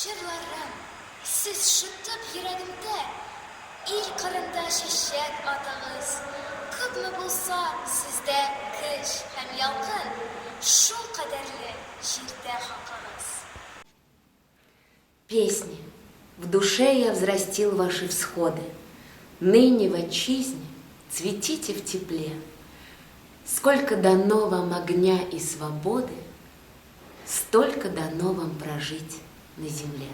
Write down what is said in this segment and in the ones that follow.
Жырларым, сіз шыттып йөрәгемдә, ил кырында чәчәк атагыз. Күпме булса сездә көч һәм ялкын, шул кадәрле җирдә хакыгыз. Песни, в душе я взрастил ваши всходы. Ныне в отчизне цветите в тепле. Сколько дано вам огня и свободы, столько дано вам прожить на земле.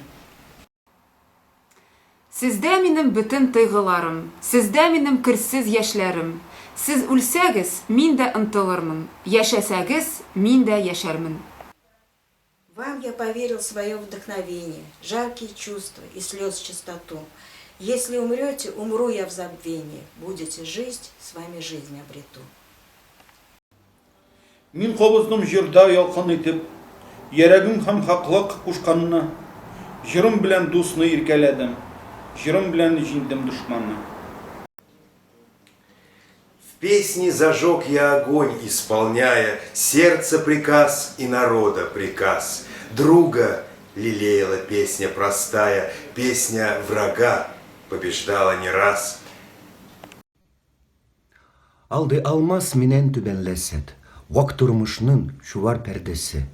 Сездә минем бөтен тойгыларым, сездә минем керсез яшьләрем. Сез үлсәгез, мин дә ынтылырмын, яшәсәгез, мин дә яшәрмен. Вам я поверил свое вдохновение, жаркие чувства и слез чистоту. Если умрете, умру я в забвении, будете жить, с вами жизнь обрету. Мин кобыздым җырда ялкын итеп, йөрәгем һәм хаклык кушканны, җырым белән дусны иркәләдем, җырым белән җиңдем душманны. В песне зажег я огонь, исполняя сердце приказ и народа приказ. Друга лелеяла песня простая, песня врага побеждала не раз. Алды алмас менен түбәнләсет, вак тормышның шувар пәрдәсе,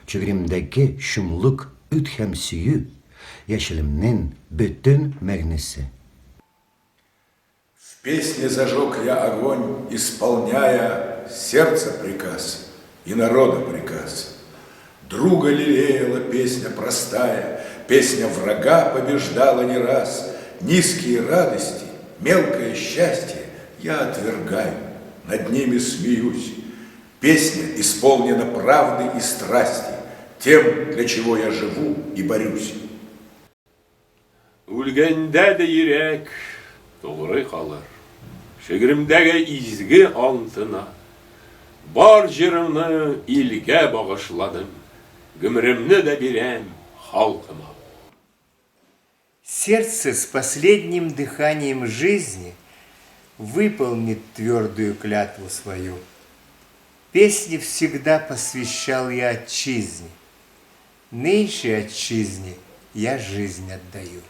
чөгремдәге шумлык, үт һәм сөю, яшелемнең бөтен мәгънәсе. В песне зажег я огонь, исполняя сердце приказ и народа приказ. Друга лелеяла песня простая, песня врага побеждала не раз. Низкие радости, мелкое счастье я отвергаю, над ними смеюсь. Песня исполнена правды и страсти, тем, для чего я живу и борюсь. Үлгәндә дә йөрәк тугры калыр. Шигъремдәге изге антына бар җырымны илгә багышладым. Гомремне дә бирәм халкыма. Сердце с последним дыханием жизни выполнит твердую клятву свою. Песни всегда посвящал я отчизне. Нынче отчизне я жизнь отдаю.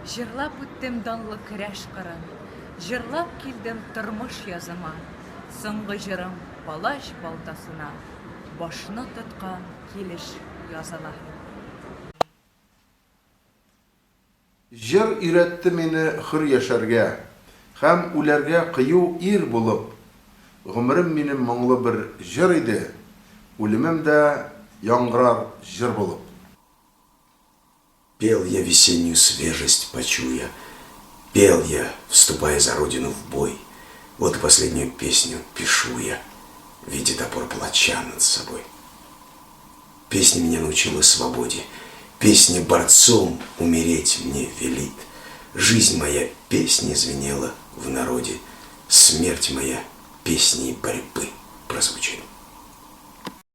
Жырлап үттем данлы көрәш кырын, жырлап килдем тормыш языма. Соңгы җырым палач балтасына, башны тоткан килеш языла. Җыр өйрәтте мине хөр яшәргә, һәм үләргә кыю ир булып. Гомрем минем моңлы бер җыр иде, үлемем дә яңгырар җыр булып. Пел я весеннюю свежесть почуя, пел я, вступая за родину в бой. Вот и последнюю песню пишу я, видя топор палача над собой. Песня меня научила свободе, песня борцом умереть мне велит. Жизнь моя песней звенела в народе, смерть моя песней борьбы прозвучит.